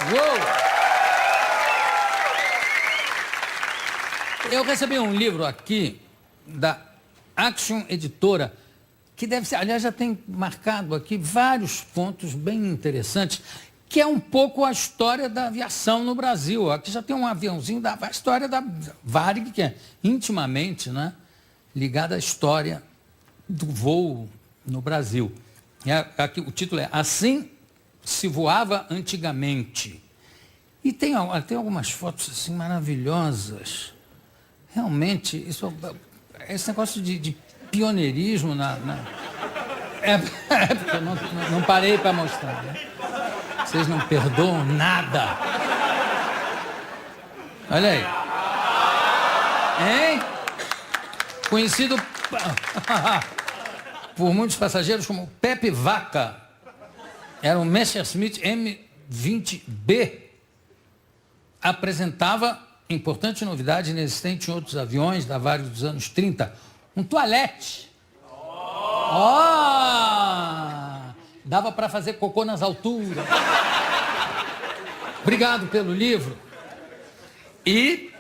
Uou! Eu recebi um livro aqui da Action Editora, que deve ser, aliás, já tem marcado aqui vários pontos bem interessantes, que é um pouco a história da aviação no Brasil. Aqui já tem um aviãozinho da a história da Varig, que é intimamente, né, ligada à história do voo no Brasil. Aqui, o título é Assim se voava antigamente. E tem algumas fotos assim maravilhosas. Realmente, esse negócio de pioneirismo porque eu não parei para mostrar, né? Vocês não perdoam nada. Olha aí. Hein? Conhecido por muitos passageiros como Pepe Vaca. Era um Messerschmitt M20B. Apresentava importante novidade inexistente em outros aviões da Varig dos anos 30. Um toalete. Dava para fazer cocô nas alturas. Obrigado pelo livro. E,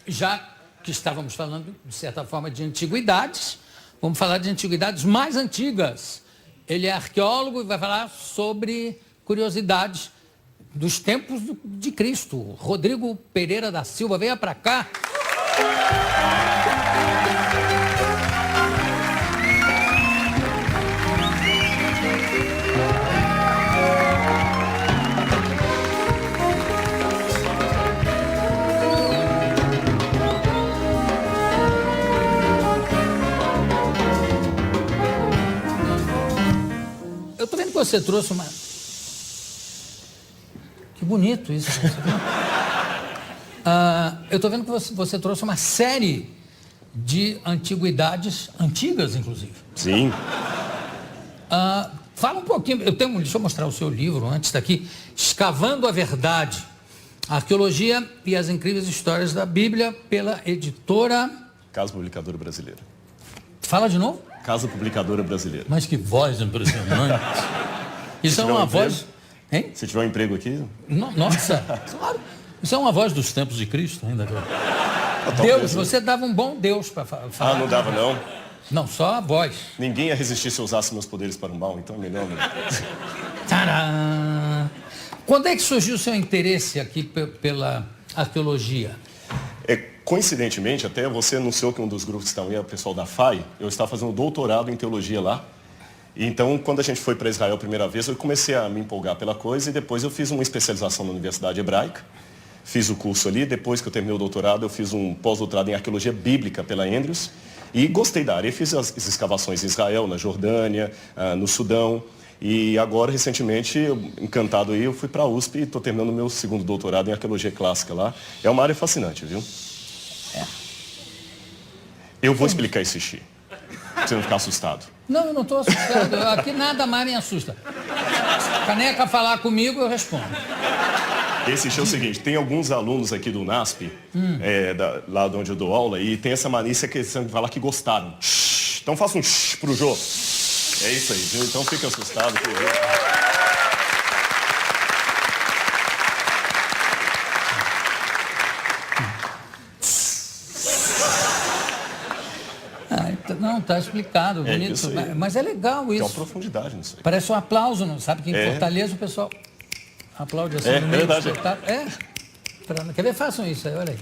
já que estávamos falando, de certa forma, de antiguidades, vamos falar de antiguidades mais antigas. Ele é arqueólogo e vai falar sobre curiosidades dos tempos de Cristo. Rodrigo Pereira da Silva, venha para cá. Eu tô vendo que você trouxe uma... Que bonito isso. Eu estou vendo que você trouxe uma série de antiguidades, antigas inclusive. Sim. Fala um pouquinho, deixa eu mostrar o seu livro antes daqui, Escavando a Verdade, Arqueologia e as Incríveis Histórias da Bíblia, pela editora... Casa Publicadora Brasileira. Fala de novo? Casa Publicadora Brasileira. Mas que voz impressionante. Isso é uma voz... Hein? Se tiver um emprego aqui... Nossa, claro. Isso é uma voz dos tempos de Cristo ainda. Deus, você dava um bom Deus para falar. Não dava não. Não, só a voz. Ninguém ia resistir se eu usasse meus poderes para o mal, então é melhor não. Tcharam! Quando é que surgiu o seu interesse aqui pela arqueologia? Coincidentemente, até você anunciou que um dos grupos que estão aí é o pessoal da FAI. Eu estava fazendo doutorado em teologia lá. Então, quando a gente foi para Israel a primeira vez, eu comecei a me empolgar pela coisa e depois eu fiz uma especialização na Universidade Hebraica. Fiz o curso ali, depois que eu terminei o doutorado, eu fiz um pós-doutorado em arqueologia bíblica pela Andrews e gostei da área. Eu fiz as escavações em Israel, na Jordânia, no Sudão e agora, recentemente, encantado aí, eu fui para a USP e estou terminando o meu segundo doutorado em arqueologia clássica lá. É uma área fascinante, viu? Eu vou explicar esse xixi, pra você não ficar assustado. Não, eu não estou assustado. Aqui nada mais me assusta. Caneca falar comigo, eu respondo. Esse é o seguinte, tem alguns alunos aqui do NASP, lá de onde eu dou aula, e tem essa malícia que eles falam que gostaram. Então faça um pro Jô. É isso aí, viu? Então fica assustado. Não, tá explicado, bonito. Mas é legal isso. Tem uma profundidade nisso aí. Parece um aplauso, não sabe? Que em Fortaleza o pessoal aplaude assim no meio do espetáculo. Quer ver? Façam isso aí, olha aí.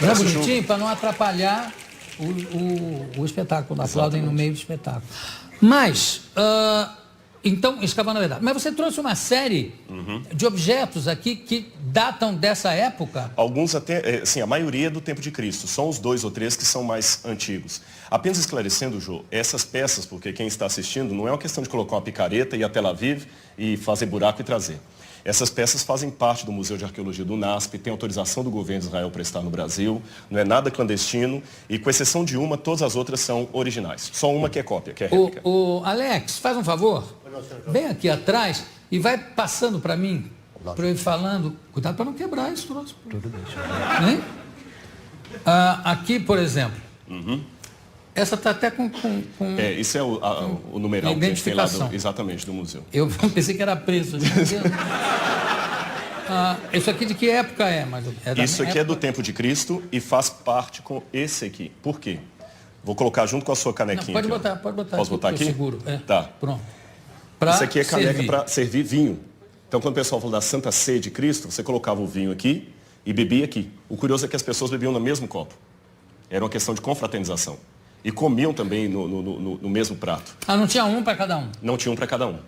Não é bonitinho? Para não atrapalhar o espetáculo. Aplaudem no meio do espetáculo. Mas, então, escavando a verdade. Mas você trouxe uma série de objetos aqui que datam dessa época? Alguns até, sim, a maioria do tempo de Cristo. São os 2 ou 3 que são mais antigos. Apenas esclarecendo, Jô, essas peças, porque quem está assistindo, não é uma questão de colocar uma picareta e ir a Tel Aviv e fazer buraco e trazer. Essas peças fazem parte do Museu de Arqueologia do NASP, tem autorização do governo de Israel para estar no Brasil, não é nada clandestino e, com exceção de uma, todas as outras são originais. Só uma que é cópia, que é réplica. Alex, faz um favor, vem aqui atrás e vai passando para mim, para eu ir falando. Cuidado para não quebrar esse troço. Tudo bem. Aqui, por exemplo, essa está até com... isso é o numeral que a gente tem lá exatamente, do museu. Eu pensei que era preço. Isso aqui de que época é? Isso aqui é do tempo de Cristo e faz parte com esse aqui. Por quê? Vou colocar junto com a sua canequinha. Não, pode botar. Posso botar aqui? Seguro. Tá. Pronto. Isso aqui é caneca para servir vinho. Então, quando o pessoal falou da Santa Ceia de Cristo, você colocava o vinho aqui e bebia aqui. O curioso é que as pessoas bebiam no mesmo copo. Era uma questão de confraternização. E comiam também no mesmo prato. Não tinha um para cada um? Não tinha um para cada um.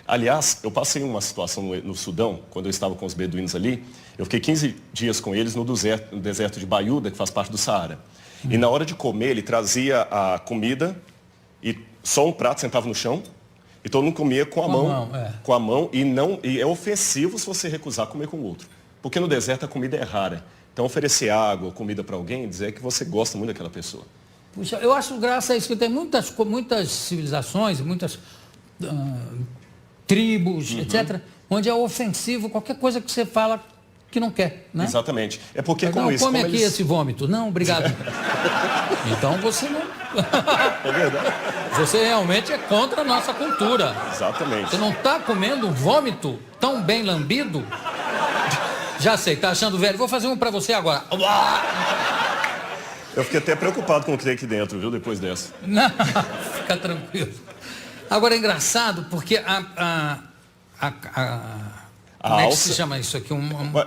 Aliás, eu passei uma situação no Sudão, quando eu estava com os beduínos ali. Eu fiquei 15 dias com eles no deserto de Baiuda, que faz parte do Saara. E na hora de comer, ele trazia a comida e só um prato sentava no chão. E todo mundo comia com a mão. Com a mão. E é ofensivo se você recusar comer com o outro. Porque no deserto a comida é rara. Então oferecer água, comida para alguém, dizer que você gosta muito daquela pessoa. Puxa, eu acho graça a isso que tem muitas civilizações, muitas tribos, etc., onde é ofensivo qualquer coisa que você fala que não quer, né? Exatamente. É porque como isso... Come aqui esse vômito. Não, obrigado. Então você não... É verdade. Você realmente é contra a nossa cultura. Exatamente. Você não está comendo um vômito tão bem lambido? Já sei, tá achando velho. Vou fazer um para você agora. Eu fiquei até preocupado com o que tem aqui dentro, viu, depois dessa. Não, fica tranquilo. Agora é engraçado porque como é que se chama isso aqui?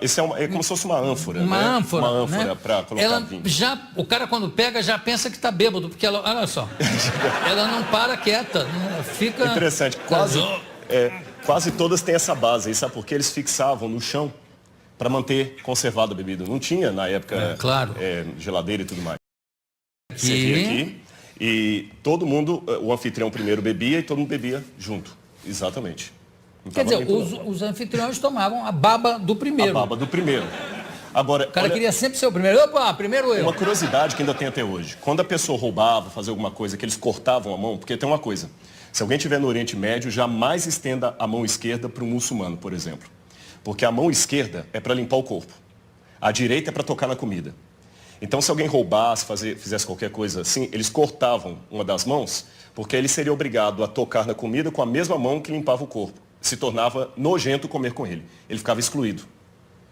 Isso é como se fosse uma ânfora. Uma né? ânfora. Uma ânfora, né? Para colocar vinho. O cara quando pega já pensa que está bêbado, porque ela, olha só, ela não para quieta, fica... Interessante. Quase todas têm essa base. E sabe por quê? Eles fixavam no chão para manter conservada a bebida. Não tinha, na época, claro. Geladeira e tudo mais. Servia aqui. E todo mundo, o anfitrião primeiro bebia e todo mundo bebia junto. Exatamente. Quer dizer, os anfitriões tomavam a baba do primeiro. A baba do primeiro. Agora, o cara queria sempre ser o primeiro. Opa, primeiro eu. Uma curiosidade que ainda tem até hoje. Quando a pessoa roubava, fazia alguma coisa, que eles cortavam a mão, porque tem uma coisa. Se alguém estiver no Oriente Médio, jamais estenda a mão esquerda para um muçulmano, por exemplo. Porque a mão esquerda é para limpar o corpo. A direita é para tocar na comida. Então, se alguém roubasse, fizesse qualquer coisa assim, eles cortavam uma das mãos, porque ele seria obrigado a tocar na comida com a mesma mão que limpava o corpo. Se tornava nojento comer com ele. Ele ficava excluído.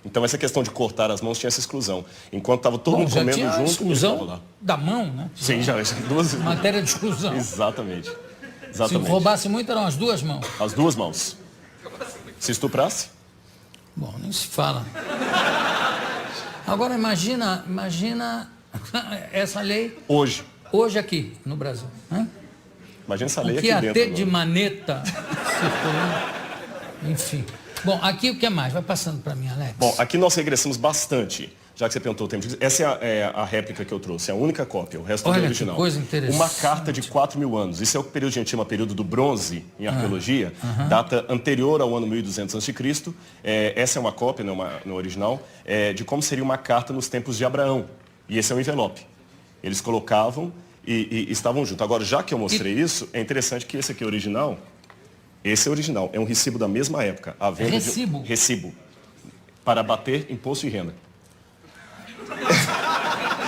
Então, essa questão de cortar as mãos tinha essa exclusão. Enquanto estava todo mundo comendo junto, ele exclusão lá. Da mão, né? Sim, já. Matéria de exclusão. Exatamente. Se roubasse muito, eram as duas mãos. As duas mãos. Se estuprasse? Bom, nem se fala. Agora imagina essa lei. Hoje aqui, no Brasil. Né? Imagina essa lei aqui aqui dentro. Até de maneta. Enfim. Bom, aqui o que mais? Vai passando para mim, Alex. Bom, aqui nós regressamos bastante. Já que você perguntou o tempo de... Essa é a réplica que eu trouxe, a única cópia, o resto é original. Que coisa interessante. Uma carta de 4.000 anos. Isso é o período que a gente chama período do bronze em arqueologia, data anterior ao ano 1200 a.C. Essa é uma cópia, no original, de como seria uma carta nos tempos de Abraão. E esse é um envelope. Eles colocavam e estavam juntos. Agora, já que eu mostrei isso, é interessante que esse aqui é original. Esse é original. É um recibo da mesma época. A venda recibo. Para abater imposto de renda.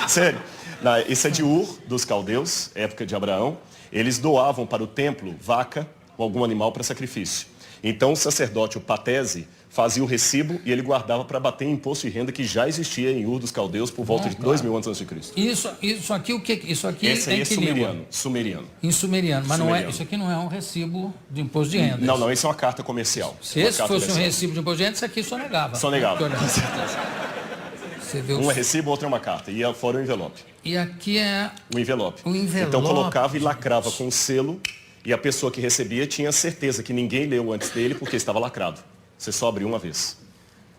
Sério. Isso é de Ur, dos caldeus, época de Abraão. Eles doavam para o templo vaca ou algum animal para sacrifício. Então o sacerdote, o patese, fazia o recibo e ele guardava para bater imposto de renda que já existia em Ur dos caldeus por volta de 2.000 anos antes de Cristo. Isso aqui o que? Isso aqui esse aí é sumeriano. Em sumeriano, mas não isso aqui não é um recibo de imposto de renda. Não, isso é uma carta comercial. Se esse fosse um recibo de imposto de renda, isso aqui só negava. Só negava. Um é recibo, outro é uma carta. E fora o envelope. E aqui é... O envelope. Então colocava e lacrava com um selo e a pessoa que recebia tinha certeza que ninguém leu antes dele porque estava lacrado. Você só abriu uma vez.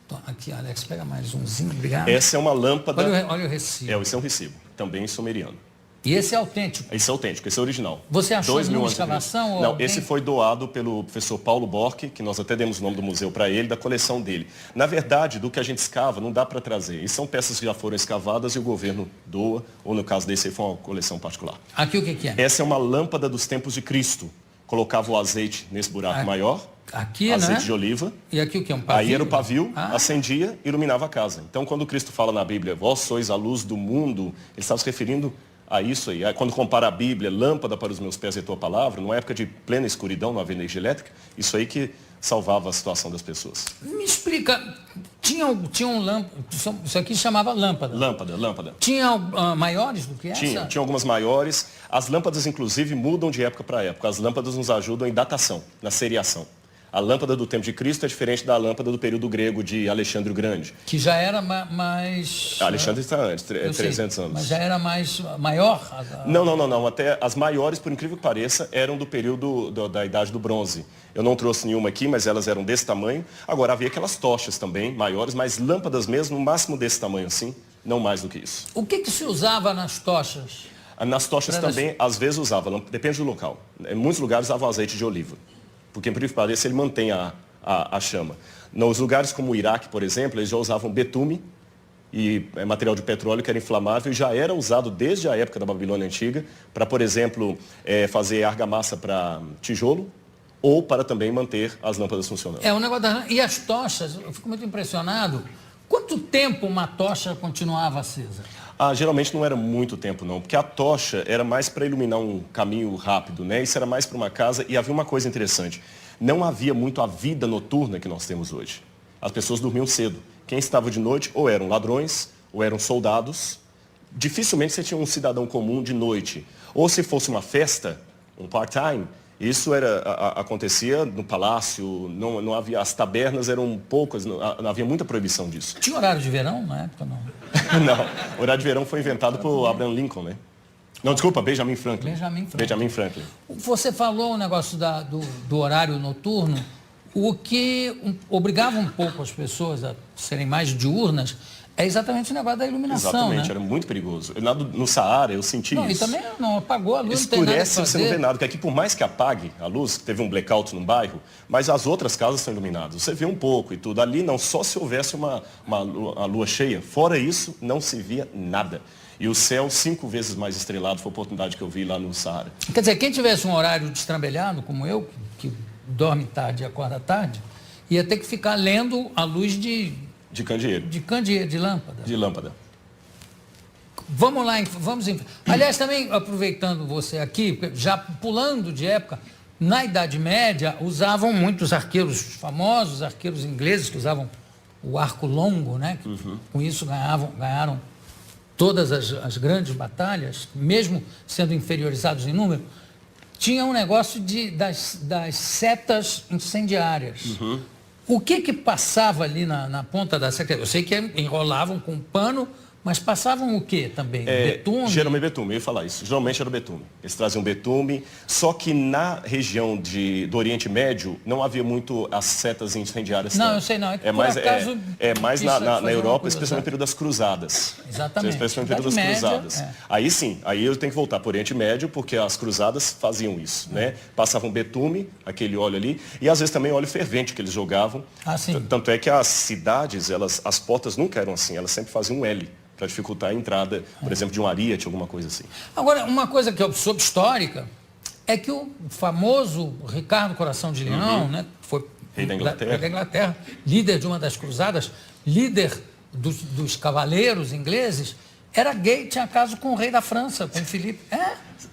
Então, aqui, Alex, pega mais umzinho, obrigado. Essa é uma lâmpada... Olha o recibo. Esse é um recibo, também em sumeriano. E esse é autêntico? Esse é autêntico, esse é original. Você achou numa escavação? Ou não, esse foi doado pelo professor Paulo Borck, que nós até demos o nome do museu para ele, da coleção dele. Na verdade, do que a gente escava, não dá para trazer. E são peças que já foram escavadas e o governo doa, ou no caso desse aí foi uma coleção particular. Aqui o que é? Essa é uma lâmpada dos tempos de Cristo. Colocava o azeite nesse buraco maior. Aqui, azeite de oliva. E aqui o que? Um pavio? Aí era o pavio, acendia e iluminava a casa. Então, quando Cristo fala na Bíblia, vós sois a luz do mundo, ele estava se referindo a isso aí. Quando compara a Bíblia, lâmpada para os meus pés e a tua palavra, numa época de plena escuridão, não havia energia elétrica, isso aí que salvava a situação das pessoas. Me explica, Tinham lâmpadas, isso aqui chamava lâmpada. Lâmpada. Tinha maiores do que essa? Tinha algumas maiores. As lâmpadas, inclusive, mudam de época para época. As lâmpadas nos ajudam em datação, na seriação. A lâmpada do tempo de Cristo é diferente da lâmpada do período grego de Alexandre o Grande. Que já era mais... Alexandre está antes, 300 anos. Mas já era maior? Não. Até as maiores, por incrível que pareça, eram do período da Idade do Bronze. Eu não trouxe nenhuma aqui, mas elas eram desse tamanho. Agora, havia aquelas tochas também, maiores, mas lâmpadas mesmo, no máximo desse tamanho assim, não mais do que isso. O que se usava nas tochas? Nas tochas também, às vezes usava, depende do local. Em muitos lugares usavam azeite de oliva. Porque, por incrível que pareça, ele mantém a chama. Nos lugares como o Iraque, por exemplo, eles já usavam betume, e material de petróleo que era inflamável, e já era usado desde a época da Babilônia Antiga, para, por exemplo, fazer argamassa para tijolo, ou para também manter as lâmpadas funcionando. O negócio e as tochas, eu fico muito impressionado. Quanto tempo uma tocha continuava acesa? Geralmente não era muito tempo, não, porque a tocha era mais para iluminar um caminho rápido, né? Isso era mais para uma casa, e havia uma coisa interessante. Não havia muito a vida noturna que nós temos hoje. As pessoas dormiam cedo. Quem estava de noite ou eram ladrões, ou eram soldados. Dificilmente você tinha um cidadão comum de noite. Ou se fosse uma festa, um part-time, isso acontecia no palácio, não havia, as tabernas eram poucas, não havia muita proibição disso. Tinha horário de verão na época, não? Não, o horário de verão foi inventado por Abraham Lincoln, né? Não, desculpa, Benjamin Franklin. Benjamin Franklin. Você falou o negócio do horário noturno, o que obrigava um pouco as pessoas a serem mais diurnas, é exatamente o negócio da iluminação, exatamente, né? Era muito perigoso. No Saara, eu senti isso. E também não apagou a luz, escurece, não tem nada a fazer. Você não vê nada, porque aqui, por mais que apague a luz, teve um blackout num bairro, mas as outras casas são iluminadas. Você vê um pouco e tudo. Ali não, só se houvesse uma lua cheia. Fora isso, não se via nada. E o céu 5 vezes mais estrelado foi a oportunidade que eu vi lá no Saara. Quer dizer, quem tivesse um horário destrambelhado, como eu, que dorme tarde e acorda tarde, ia ter que ficar lendo a luz de candeeiro. De candeeiro, de lâmpada. De lâmpada. Vamos lá, aliás, também aproveitando você aqui, já pulando de época, na Idade Média usavam muitos arqueiros famosos, arqueiros ingleses que usavam o arco longo, né? Com isso ganharam todas as grandes batalhas, mesmo sendo inferiorizados em número. Tinha um negócio das setas incendiárias. O que passava ali na ponta da seta? Eu sei que enrolavam com pano, mas passavam o que também? Betume? Geralmente betume, eu ia falar isso. Geralmente era betume. Eles traziam betume, só que na região do Oriente Médio não havia muito as setas incendiárias. Não, eu sei não. É mais na Europa, especialmente no período das cruzadas. Exatamente. Especialmente no período das cruzadas. Aí sim, aí eu tenho que voltar para o Oriente Médio, porque as cruzadas faziam isso, né? Passavam betume, aquele óleo ali, e às vezes também óleo fervente que eles jogavam. Sim. Tanto é que as cidades, as portas nunca eram assim, elas sempre faziam um L, para dificultar a entrada, por exemplo, de um ariete, alguma coisa assim. Agora, uma coisa que eu soube histórica é que o famoso Ricardo Coração de Leão, né, foi rei da Inglaterra, líder de uma das cruzadas, líder dos cavaleiros ingleses, era gay, tinha caso com o rei da França, com o Filipe.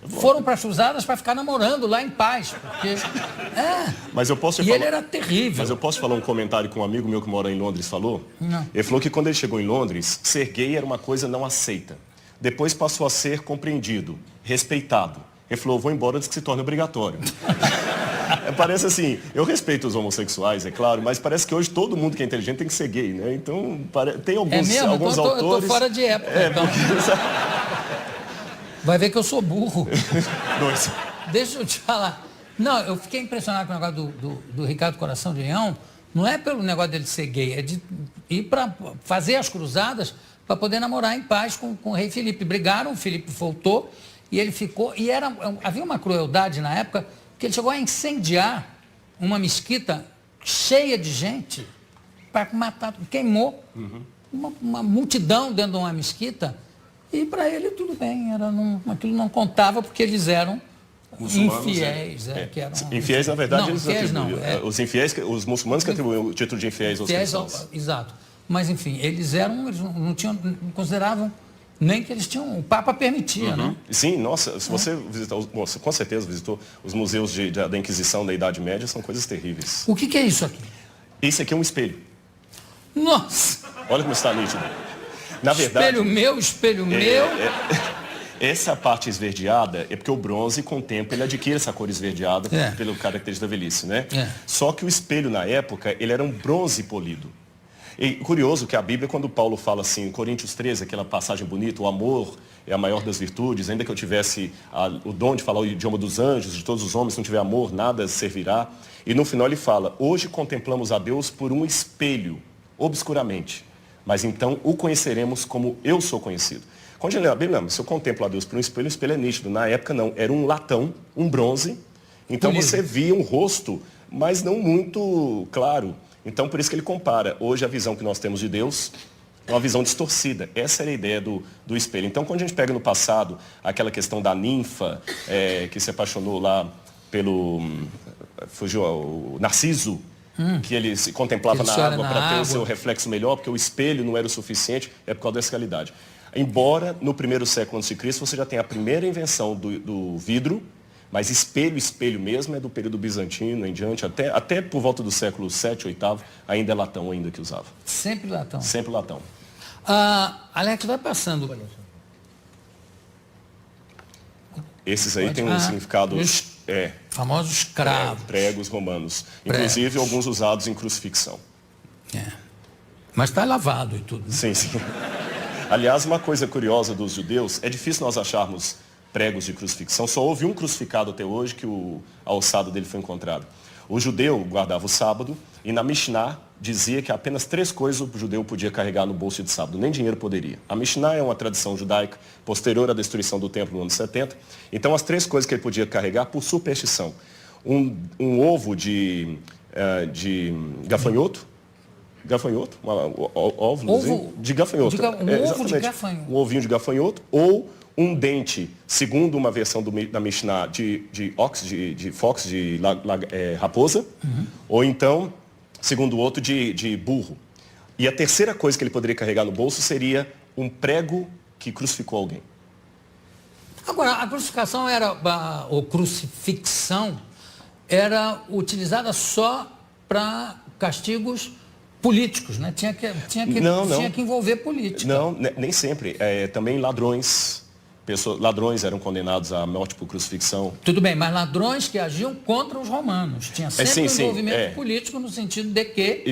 Foram para as cruzadas para ficar namorando lá em paz, porque... Mas eu posso ele era terrível. Mas eu posso falar um comentário que um amigo meu que mora em Londres falou? Não. Ele falou que quando ele chegou em Londres, ser gay era uma coisa não aceita. Depois passou a ser compreendido, respeitado. Ele falou, vou embora antes que se torne obrigatório. Parece assim, eu respeito os homossexuais, é claro, mas parece que hoje todo mundo que é inteligente tem que ser gay, né? Então, tem alguns autores... Eu tô fora de época, então. Vai ver que eu sou burro. Deixa eu te falar. Não, eu fiquei impressionado com o negócio do Ricardo Coração de Leão. Não é pelo negócio dele ser gay, é de ir para fazer as cruzadas para poder namorar em paz com o rei Filipe. Brigaram, o Filipe voltou e ele ficou... E havia uma crueldade na época que ele chegou a incendiar uma mesquita cheia de gente para matar, queimou uma multidão dentro de uma mesquita. E para ele tudo bem, aquilo não contava porque eles eram infiéis. Infiéis, na verdade, os infiéis, os muçulmanos que atribuíam o título de infiéis aos cristãos. Exato. Mas, enfim, eles não consideravam nem que eles tinham, o Papa permitia, né? Sim, nossa, se você visitar, com certeza visitou os museus da Inquisição da Idade Média, são coisas terríveis. O que é isso aqui? Esse aqui é um espelho. Nossa! Olha como está nítido. Na verdade, Espelho meu. Essa parte esverdeada é porque o bronze, com o tempo, ele adquire essa cor esverdeada pelo característica da velhice, né? Só que o espelho, na época, ele era um bronze polido. E curioso que a Bíblia, quando Paulo fala assim, em Coríntios 13, aquela passagem bonita, o amor é a maior das virtudes, ainda que eu tivesse o dom de falar o idioma dos anjos, de todos os homens, se não tiver amor, nada servirá. E no final ele fala, hoje contemplamos a Deus por um espelho, obscuramente, mas então o conheceremos como eu sou conhecido. Quando a gente lê a Bíblia, se eu contemplo a Deus por um espelho, o espelho é nítido. Na época não, era um latão, um bronze, então você via um rosto, mas não muito claro. Então, por isso que ele compara. Hoje, a visão que nós temos de Deus é uma visão distorcida. Essa era a ideia do espelho. Então, quando a gente pega no passado aquela questão da ninfa, que se apaixonou lá pelo... Fugiu o Narciso, que ele se contemplava na água para ter o seu reflexo melhor, porque o espelho não era o suficiente, é por causa dessa realidade. Embora, no primeiro século a.C., você já tenha a primeira invenção do vidro, mas espelho mesmo é do período bizantino em diante, até por volta do século 7, 8, ainda é latão ainda que usava. Sempre latão. Sempre latão. Alex, vai passando. Esses aí têm um significado... Famosos cravos. Pregos romanos. Inclusive alguns usados em crucifixão. Mas está lavado e tudo. Né? Sim. Aliás, uma coisa curiosa dos judeus, é difícil nós acharmos pregos de crucifixão. Só houve um crucificado até hoje que a ossada dele foi encontrada. O judeu guardava o sábado e na Mishnah dizia que apenas 3 coisas o judeu podia carregar no bolso de sábado, nem dinheiro poderia. A Mishnah é uma tradição judaica posterior à destruição do templo no ano 70. Então as 3 coisas que ele podia carregar por superstição. Um ovo de gafanhoto, ovo de gafanhoto. Ovo de gafanhoto. Um ovinho de gafanhoto ou um dente, segundo uma versão da Mishnah, de raposa, ou então, segundo o outro, de burro. E a terceira coisa que ele poderia carregar no bolso seria um prego que crucificou alguém. Agora, a crucificação ou crucifixão era utilizada só para castigos políticos, né? Tinha que envolver política. Não, nem sempre. Também ladrões. Ladrões eram condenados à morte por crucifixão. Tudo bem, mas ladrões que agiam contra os romanos. Tinha sempre um envolvimento político no sentido de que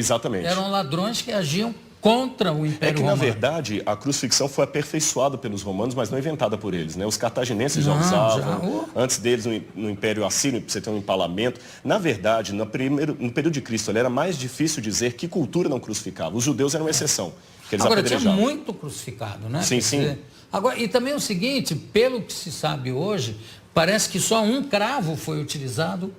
eram ladrões que agiam contra o Império Romano. Na verdade, a crucifixão foi aperfeiçoada pelos romanos, mas não inventada por eles. Né? Os cartagineses já usavam. Antes deles, no Império Assírio, você tem um empalamento. Na verdade, no período de Cristo, era mais difícil dizer que cultura não crucificava. Os judeus eram uma exceção. Que eles tinha muito crucificado, né? Sim. Agora, e também o seguinte, pelo que se sabe hoje, parece que só um cravo foi utilizado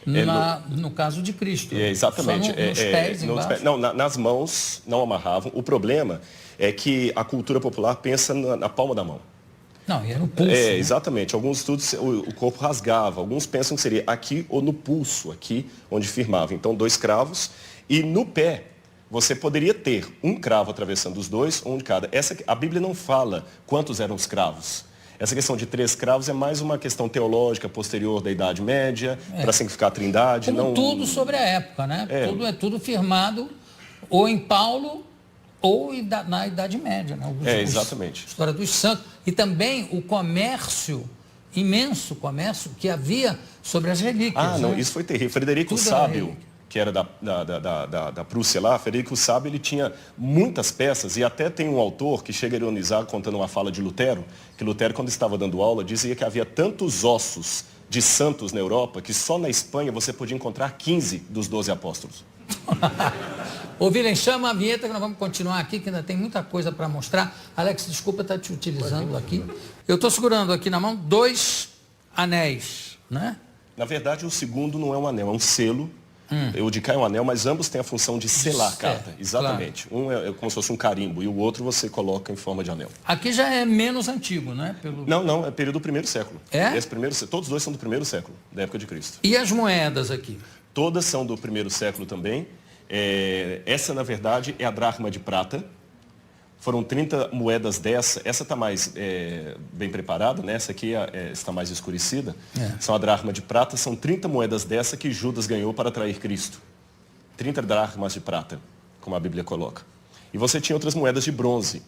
no caso de Cristo. Exatamente. Só nos pés embaixo. Não, nas mãos não amarravam. O problema é que a cultura popular pensa na palma da mão. Não, e era no pulso. Né? Exatamente. Alguns estudos, o corpo rasgava. Alguns pensam que seria aqui ou no pulso, aqui onde firmava. Então, 2 cravos. E no pé, você poderia ter um cravo atravessando os 2, um de cada. A Bíblia não fala quantos eram os cravos. Essa questão de 3 cravos é mais uma questão teológica posterior da Idade Média, para significar a Trindade. Como tudo sobre a época, né? Tudo firmado ou em Paulo ou na Idade Média. Né? Exatamente. A história dos santos. E também o comércio, imenso comércio, que havia sobre as relíquias. Não, isso foi terrível. Frederico Sábio, que era da Prússia lá, Frederico Sábio, ele tinha muitas peças, e até tem um autor que chega a ironizar contando uma fala de Lutero, que Lutero, quando estava dando aula, dizia que havia tantos ossos de santos na Europa, que só na Espanha você podia encontrar 15 dos 12 apóstolos. Ô, William, chama a vinheta que nós vamos continuar aqui, que ainda tem muita coisa para mostrar. Alex, desculpa estar te utilizando aqui. Eu estou segurando aqui na mão 2 anéis, né? Na verdade, o segundo não é um anel, é um selo. O de cá é um anel, mas ambos têm a função de selar a carta. Exatamente. Claro. Um é como se fosse um carimbo e o outro você coloca em forma de anel. Aqui já é menos antigo, né? Não, é período do 1º século. Todos os 2 são do 1º século, da época de Cristo. E as moedas aqui? Todas são do 1º século também. Essa, na verdade, é a dracma de prata. Foram 30 moedas dessa. Essa está mais bem preparada, né? Essa aqui está mais escurecida. São a dracma de prata. São 30 moedas dessa que Judas ganhou para trair Cristo. 30 dracmas de prata. como a Bíblia coloca. E você tinha outras moedas de bronze.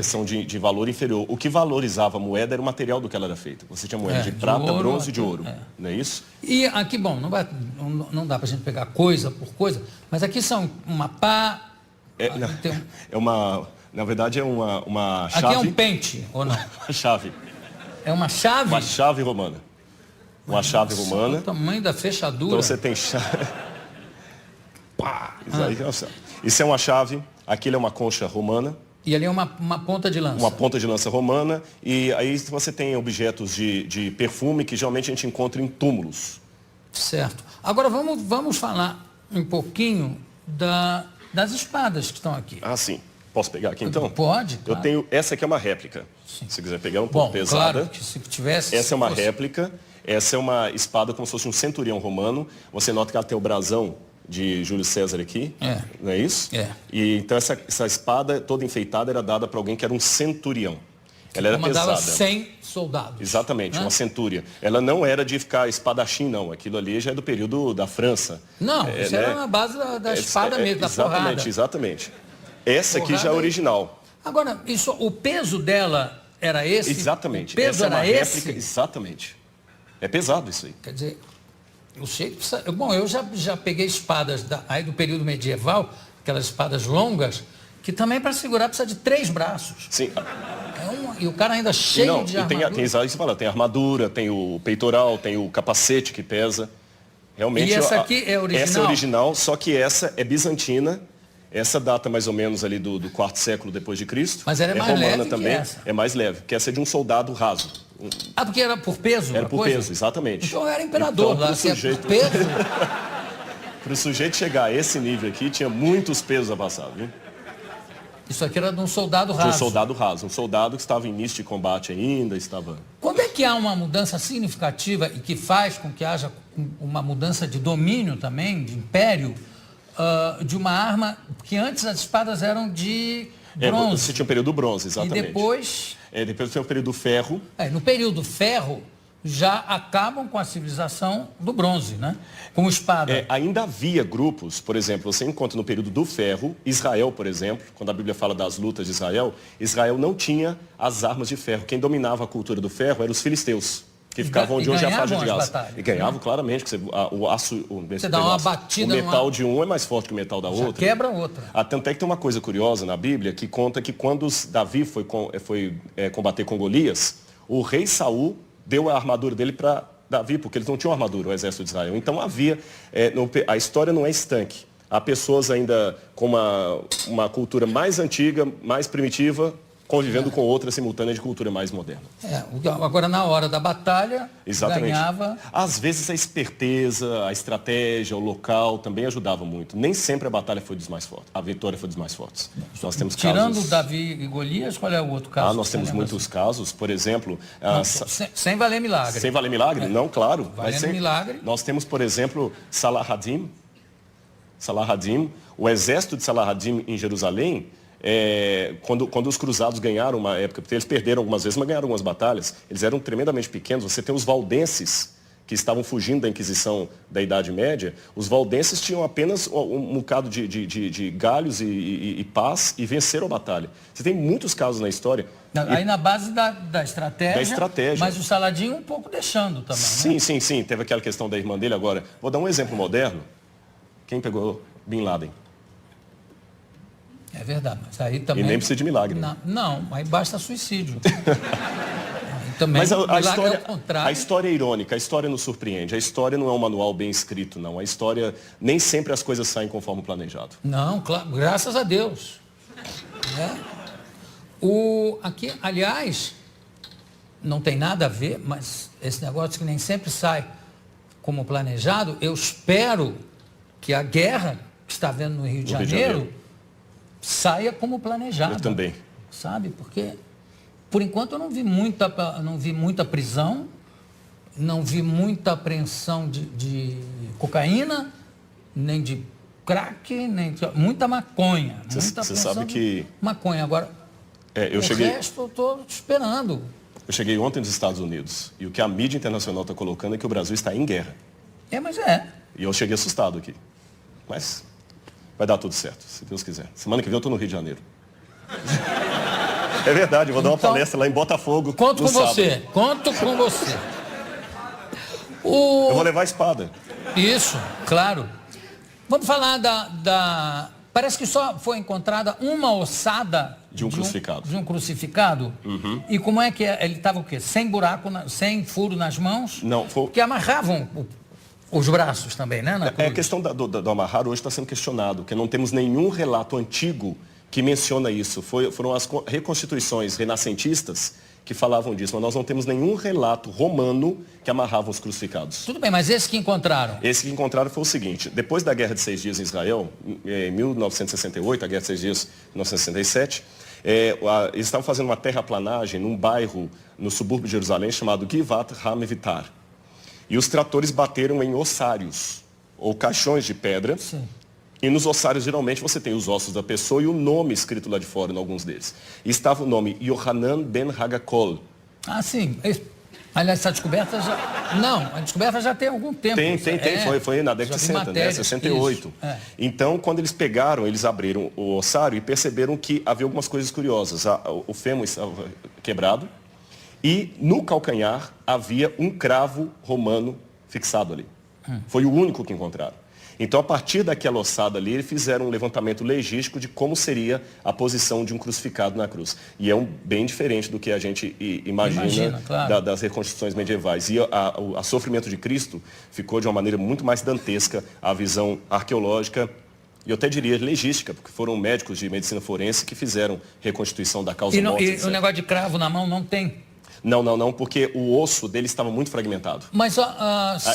São de valor inferior. O que valorizava a moeda era o material do que ela era feita. Você tinha moeda de prata, ouro, bronze e de ouro. Não é isso? E aqui, bom, não dá para a gente pegar coisa por coisa, mas aqui são uma pá... Na verdade, é uma chave... Aqui é um pente, ou não? Uma chave. É uma chave? Uma chave romana. Uma chave romana. O tamanho da fechadura. Então você tem chave... Pá! Isso é uma chave. Aquilo é uma concha romana. E ali é uma ponta de lança. Uma ponta de lança romana. E aí você tem objetos de perfume que geralmente a gente encontra em túmulos. Certo. Agora vamos falar um pouquinho das espadas que estão aqui. Ah, sim. Posso pegar aqui então? Pode, claro. Eu tenho... Essa aqui é uma réplica. Sim. Se quiser pegar, é um pouco pesada. Claro, que se tivesse... Essa é uma réplica. Essa é uma espada como se fosse um centurião romano. Você nota que ela tem o brasão de Júlio César aqui, não é isso? E então essa espada toda enfeitada era dada para alguém que era um centurião. Ela era pesada. 100 soldados. Exatamente, uma centúria. Ela não era de ficar espadachim, não. Aquilo ali já é do período da França. Não, isso era na base da espada mesmo, da porrada. Exatamente. Essa aqui já é original. Agora, o peso dela era esse? Exatamente. O peso era réplica, esse? Exatamente. É pesado isso aí. Quer dizer... Eu sei que... Bom, eu já peguei espadas aí do período medieval, aquelas espadas longas, que também para segurar precisa de 3 braços. Sim. E o cara ainda cheio de armadura. Tem armadura, tem o peitoral, tem o capacete que pesa. Realmente, e essa aqui é original? Essa é original, só que essa é bizantina. Essa data mais ou menos ali do 4º século depois de Cristo. Mas ela é mais romana leve também. Que essa. É mais leve, porque essa é de um soldado raso. Porque era por peso? Era por peso, exatamente. Então eu era imperador, então, lá, se é por peso. Para o sujeito chegar a esse nível aqui, tinha muitos pesos a passar, viu? Isso aqui era de um soldado raso. De um soldado raso, um soldado que estava em início de combate ainda, estava... Quando é que há uma mudança significativa e que faz com que haja uma mudança de domínio também, de império, de uma arma, que antes as espadas eram de bronze. Você tinha o período do bronze, exatamente. E depois... depois tem o período do ferro. No período do ferro, já acabam com a civilização do bronze, né? Com espada. Ainda havia grupos, por exemplo, você encontra no período do ferro, Israel, por exemplo, quando a Bíblia fala das lutas de Israel, Israel não tinha as armas de ferro. Quem dominava a cultura do ferro eram os filisteus, que ficavam onde hoje é a faixa de Gaza. E ganhavam claramente, porque você dá uma batida. O metal de um é mais forte que o metal da outra. Quebra outra. Tanto é que tem uma coisa curiosa na Bíblia que conta que quando Davi foi combater com Golias, o rei Saul deu a armadura dele para Davi, porque eles não tinham armadura, o exército de Israel. Então havia, a história não é estanque. Há pessoas ainda com uma cultura mais antiga, mais primitiva, convivendo com outra simultânea de cultura mais moderna. Agora, na hora da batalha, ganhava... Às vezes a esperteza, a estratégia, o local também ajudava muito. Nem sempre a batalha foi dos mais fortes, a vitória foi dos mais fortes. Nós temos Tirando Davi e Golias, qual é o outro caso? Nós temos muitos casos, por exemplo... sem valer milagre. Sem valer milagre? Não, claro. Valendo milagre. Nós temos, por exemplo, Salah-ad-Din, o exército de Salah-ad-Din em Jerusalém, quando os cruzados ganharam uma época, porque eles perderam algumas vezes, mas ganharam algumas batalhas, eles eram tremendamente pequenos. Você tem os valdenses, que estavam fugindo da Inquisição da Idade Média. Os valdenses tinham apenas um bocado de galhos e paz e venceram a batalha. Você tem muitos casos na história. Aí na base da estratégia. Da estratégia. Mas o Saladinho um pouco deixando também, sim, né? Sim. Teve aquela questão da irmã dele agora. Vou dar um exemplo moderno. Quem pegou Bin Laden? É verdade, mas aí também... E nem precisa de milagre. Não, aí basta suicídio. Também, mas a história é irônica, a história nos surpreende. A história não é um manual bem escrito, não. A história, nem sempre as coisas saem conforme planejado. Não, claro, graças a Deus. Aqui, aliás, não tem nada a ver, mas esse negócio que nem sempre sai como planejado, eu espero que a guerra que está havendo no Rio de Janeiro saia como planejado. Eu também. Sabe, porque... Por enquanto eu não vi muita prisão, não vi muita apreensão de cocaína, nem de crack, nem de, muita maconha. Você sabe que... Maconha. Agora, resto eu estou esperando. Eu cheguei ontem nos Estados Unidos e o que a mídia internacional está colocando é que o Brasil está em guerra. Mas é. E eu cheguei assustado aqui. Mas Vai dar tudo certo, se Deus quiser. Semana que vem eu estou no Rio de Janeiro. É verdade, eu vou dar uma palestra lá em Botafogo. Conto com sábado. você, conto com você. Eu vou levar a espada. Isso, claro. Vamos falar Parece que só foi encontrada uma ossada de um crucificado. De um crucificado? Uhum. E como é que ele estava o quê? Sem buraco, sem furo nas mãos? Não, foi... Que amarravam os braços também, né? A questão do amarrar hoje está sendo questionado, porque não temos nenhum relato antigo que menciona isso. Foram as reconstituições renascentistas que falavam disso, mas nós não temos nenhum relato romano que amarrava os crucificados. Tudo bem, mas esse que encontraram? Esse que encontraram foi o seguinte: depois da Guerra de 6 Dias em Israel, em 1968, a Guerra de 6 Dias em 1967, eles estavam fazendo uma terraplanagem num bairro no subúrbio de Jerusalém chamado Givat HaMevitar. E os tratores bateram em ossários, ou caixões de pedra. Sim. E nos ossários, geralmente, você tem os ossos da pessoa e o nome escrito lá de fora, em alguns deles. E estava o nome Yohanan ben Hagakol. Ah, sim. Aliás, essa descoberta já... Não, a descoberta já tem algum tempo. Tem. Foi na década de 60, né? 68. Então, quando eles pegaram, eles abriram o ossário e perceberam que havia algumas coisas curiosas. O fêmur estava quebrado e no calcanhar havia um cravo romano fixado ali. Foi o único que encontraram. Então, a partir daquela ossada ali, eles fizeram um levantamento legístico de como seria a posição de um crucificado na cruz. E é bem diferente do que a gente imagina claro. Das reconstruções medievais. E a sofrimento de Cristo ficou de uma maneira muito mais dantesca, a visão arqueológica e eu até diria legística, porque foram médicos de medicina forense que fizeram reconstituição da causa morte. E o negócio de cravo na mão não tem? Não, porque o osso dele estava muito fragmentado. Mas,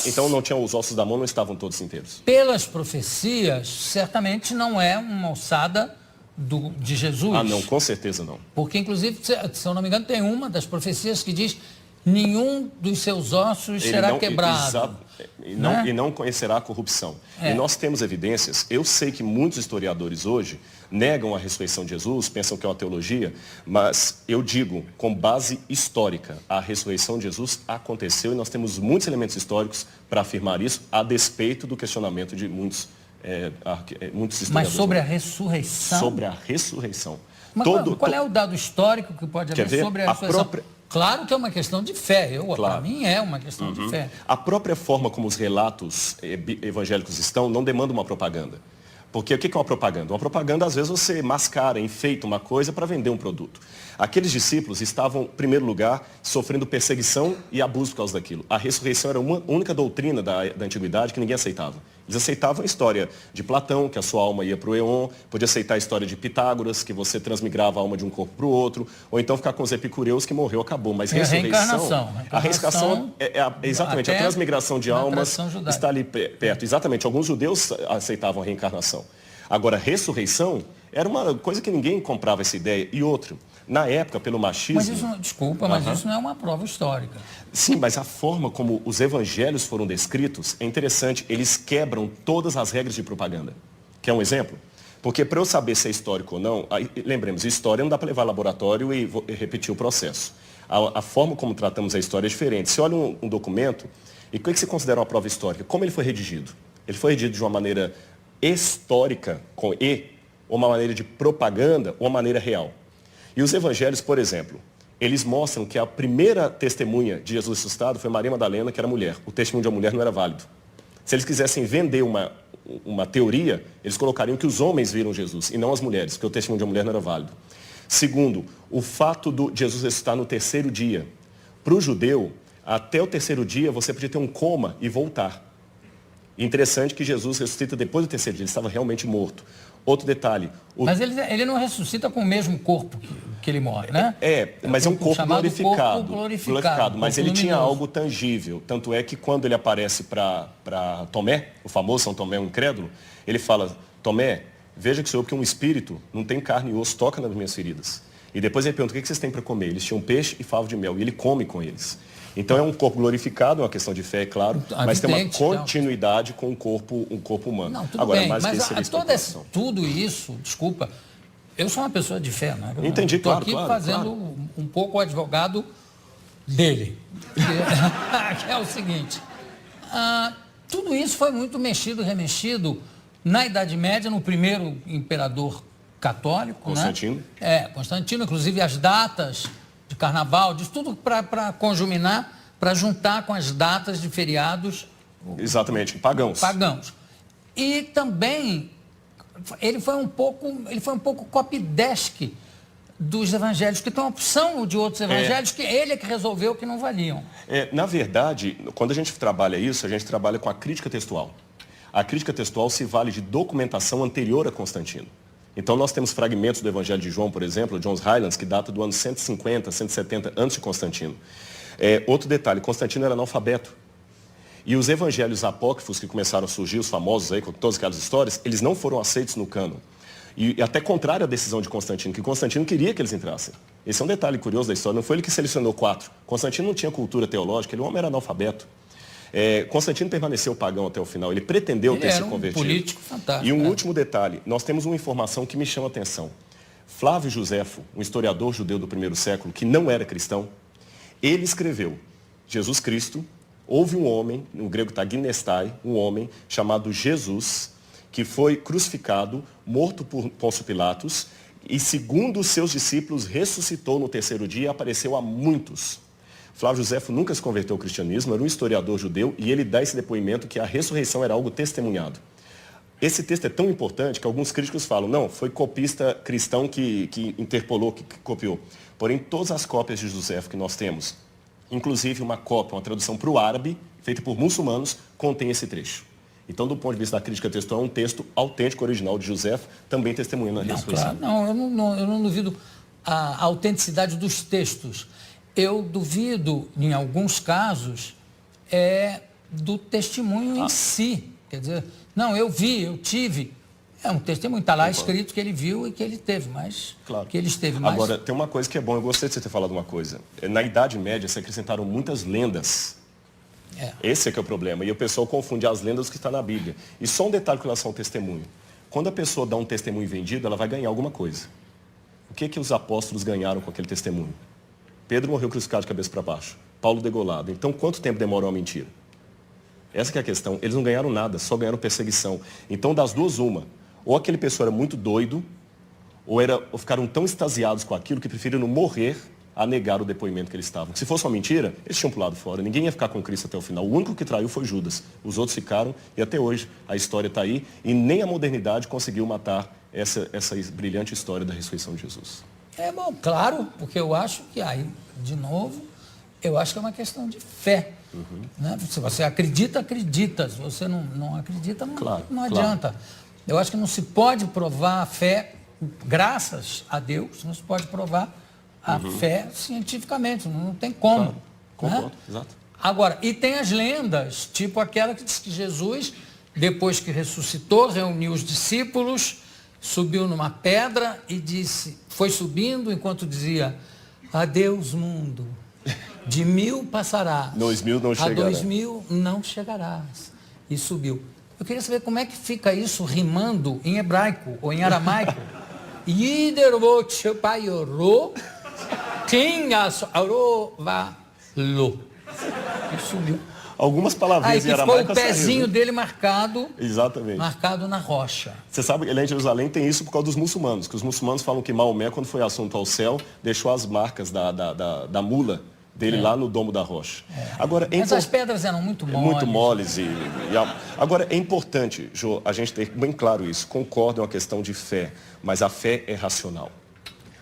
então não tinha, os ossos da mão não estavam todos inteiros. Pelas profecias, certamente não é uma ossada de Jesus. Não, com certeza não. Porque, inclusive, se eu não me engano, tem uma das profecias que diz: nenhum dos seus ossos será quebrado. E não conhecerá a corrupção. E nós temos evidências. Eu sei que muitos historiadores hoje negam a ressurreição de Jesus, pensam que é uma teologia, mas eu digo, com base histórica, a ressurreição de Jesus aconteceu e nós temos muitos elementos históricos para afirmar isso, a despeito do questionamento de muitos historiadores. Mas sobre a ressurreição? Sobre a ressurreição. Mas qual é o dado histórico que pode haver sobre a ressurreição? Claro que é uma questão de fé. Para mim é uma questão de fé. A própria forma como os relatos evangélicos estão não demanda uma propaganda. Porque o que é uma propaganda? Uma propaganda, às vezes, você mascara, enfeita uma coisa para vender um produto. Aqueles discípulos estavam, em primeiro lugar, sofrendo perseguição e abuso por causa daquilo. A ressurreição era uma única doutrina da antiguidade que ninguém aceitava. Eles aceitavam a história de Platão, que a sua alma ia para o Éon, podia aceitar a história de Pitágoras, que você transmigrava a alma de um corpo para o outro, ou então ficar com os epicureus, que morreu, acabou. Mas ressurreição... A reencarnação é exatamente a transmigração de almas está ali perto. Exatamente, alguns judeus aceitavam a reencarnação. Agora, ressurreição era uma coisa que ninguém comprava essa ideia. E outra, na época, pelo machismo... Mas isso, desculpa, mas isso não é uma prova histórica. Sim, mas a forma como os evangelhos foram descritos é interessante. Eles quebram todas as regras de propaganda. Quer um exemplo? Porque para eu saber se é histórico ou não, lembremos, história não dá para levar ao laboratório e repetir o processo. A forma como tratamos a história é diferente. Você olha um documento, e o que você considera uma prova histórica? Como ele foi redigido? Ele foi redigido de uma maneira histórica, com E, ou uma maneira de propaganda, ou uma maneira real. E os evangelhos, por exemplo, eles mostram que a primeira testemunha de Jesus ressuscitado foi Maria Madalena, que era mulher. O testemunho de uma mulher não era válido. Se eles quisessem vender uma teoria, eles colocariam que os homens viram Jesus, e não as mulheres, porque o testemunho de uma mulher não era válido. Segundo, o fato de Jesus ressuscitar no terceiro dia. Para o judeu, até o terceiro dia, você podia ter um coma e voltar. Interessante que Jesus ressuscita depois do terceiro dia, ele estava realmente morto. Outro detalhe... Mas ele não ressuscita com o mesmo corpo que ele morre, né? Mas é um corpo glorificado. Glorificado, mas ele tinha algo tangível. Tanto é que quando ele aparece para Tomé, o famoso São Tomé, um incrédulo, ele fala: Tomé, veja que sou eu, que um espírito não tem carne e osso, toca nas minhas feridas. E depois ele pergunta: o que vocês têm para comer? Eles tinham peixe e favo de mel, e ele come com eles. Então é um corpo glorificado, é uma questão de fé, é claro, mas tem uma continuidade com um corpo humano. Não, tudo bem, mas tudo isso, desculpa, eu sou uma pessoa de fé, né? Entendi, claro. Estou aqui fazendo um pouco o advogado dele, que é o seguinte: tudo isso foi muito mexido, remexido na Idade Média, no primeiro imperador católico, Constantino. Né? Constantino, inclusive as datas de carnaval, diz tudo para conjuminar, para juntar com as datas de feriados. Exatamente, pagãos. E também ele foi um pouco copydesk dos evangelhos, que tem uma opção de outros evangelhos que ele é que resolveu que não valiam. Na verdade, quando a gente trabalha isso, a gente trabalha com a crítica textual. A crítica textual se vale de documentação anterior a Constantino. Então, nós temos fragmentos do Evangelho de João, por exemplo, John's Highlands, que data do ano 150, 170 antes de Constantino. Outro detalhe, Constantino era analfabeto. E os evangelhos apócrifos que começaram a surgir, os famosos aí, com todas aquelas histórias, eles não foram aceitos no cânon. E até contrário à decisão de Constantino, que Constantino queria que eles entrassem. Esse é um detalhe curioso da história, não foi ele que selecionou 4. Constantino não tinha cultura teológica, ele é um homem era analfabeto. Constantino permaneceu pagão até o final, ele pretendeu ter se convertido. Um político fantástico. E um último detalhe, nós temos uma informação que me chama a atenção. Flávio Josefo, um historiador judeu do primeiro século, que não era cristão, ele escreveu, Jesus Cristo, houve um homem, no grego está ginestai, um homem chamado Jesus, que foi crucificado, morto por Pôncio Pilatos, e segundo os seus discípulos, ressuscitou no terceiro dia e apareceu a muitos. Flávio Josefo nunca se converteu ao cristianismo, era um historiador judeu, e ele dá esse depoimento que a ressurreição era algo testemunhado. Esse texto é tão importante que alguns críticos falam, não, foi copista cristão que interpolou, que copiou. Porém, todas as cópias de Josefo que nós temos, inclusive uma cópia, uma tradução para o árabe, feita por muçulmanos, contém esse trecho. Então, do ponto de vista da crítica textual, é um texto autêntico, original de Josefo, também testemunhando a ressurreição. Claro, eu não duvido a autenticidade dos textos. Eu duvido, em alguns casos, do testemunho em si. Quer dizer, não, eu vi, eu tive. É um testemunho, está lá escrito que ele viu e que ele teve, mas claro. Que ele esteve mais... Agora, tem uma coisa que é bom, eu gostei de você ter falado uma coisa. Na Idade Média, se acrescentaram muitas lendas. Esse é que é o problema. E o pessoal confunde as lendas com o que está na Bíblia. E só um detalhe com relação ao testemunho. Quando a pessoa dá um testemunho vendido, ela vai ganhar alguma coisa. O que os apóstolos ganharam com aquele testemunho? Pedro morreu crucificado de cabeça para baixo. Paulo degolado. Então, quanto tempo demora uma mentira? Essa que é a questão. Eles não ganharam nada, só ganharam perseguição. Então, das duas, uma. Ou aquele pessoa era muito doido, ou ficaram tão extasiados com aquilo que preferiram morrer a negar o depoimento que eles estavam. Se fosse uma mentira, eles tinham pulado fora. Ninguém ia ficar com Cristo até o final. O único que traiu foi Judas. Os outros ficaram e até hoje a história está aí e nem a modernidade conseguiu matar essa brilhante história da ressurreição de Jesus. Bom, claro, porque eu acho que aí, de novo, eu acho que é uma questão de fé. Né? Se você acredita, acredita. Se você não acredita, não adianta. Eu acho que não se pode provar a fé, graças a Deus, não se pode provar a fé cientificamente, não tem como. Claro. Concordo, exato. Agora, e tem as lendas, tipo aquela que diz que Jesus, depois que ressuscitou, reuniu os discípulos, subiu numa pedra e disse, foi subindo enquanto dizia, adeus mundo, de 1000 passarás, 2000 não chegará. A 2000 não chegarás. E subiu. Eu queria saber como é que fica isso rimando em hebraico ou em aramaico. Yidervot paiorô, e sumiu. Algumas palavrinhas em aramaico. Ficou o pezinho dele marcado. Exatamente. Marcado na rocha. Você sabe que lá em Jerusalém tem isso por causa dos muçulmanos, que os muçulmanos falam que Maomé, quando foi assunto ao céu, deixou as marcas da mula dele lá no domo da rocha. Agora, mas as pedras eram muito moles. Muito moles. Agora, é importante, Jô, a gente ter bem claro isso. Concordo, é uma questão de fé, mas a fé é racional.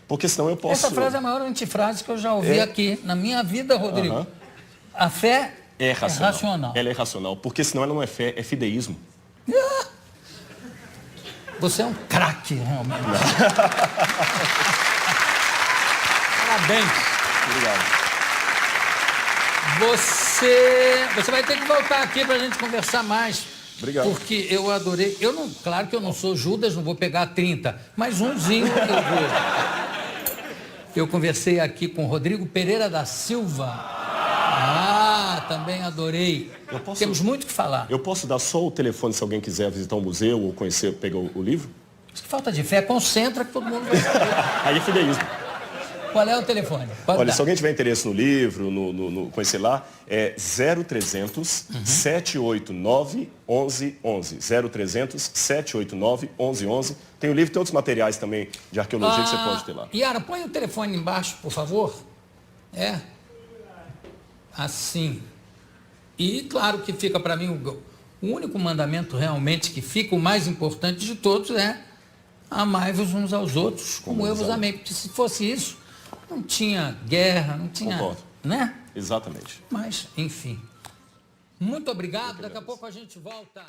Porque senão eu posso... Essa frase é a maior antifrase que eu já ouvi aqui na minha vida, Rodrigo. A fé é racional. Ela é racional, porque senão ela não é fé, é fideísmo. Você é um craque, realmente. Parabéns. Obrigado. Você vai ter que voltar aqui para a gente conversar mais. Obrigado. Porque eu adorei. Claro que eu não sou Judas, não vou pegar 30, mas umzinho eu vou. Eu conversei aqui com Rodrigo Pereira da Silva. Também adorei. Temos muito o que falar. Eu posso dar só o telefone se alguém quiser visitar o museu ou conhecer, pegar o livro? Falta de fé, concentra que todo mundo vai saber. Aí é fideísmo. Qual é o telefone? Pode Olha, dar. se alguém tiver interesse no livro, conhecer lá, é 0300 789 1111. 0300 789 1111. Tem o livro e tem outros materiais também de arqueologia que você pode ter lá. Yara, põe o telefone embaixo, por favor. É. Assim. E claro que fica para mim o único mandamento realmente que fica, o mais importante de todos é amai-vos uns aos outros, como eu vos amei. Porque se fosse isso, não tinha guerra, não tinha... Concordo. Né? Exatamente. Mas, enfim. Muito obrigado. Daqui a pouco a gente volta.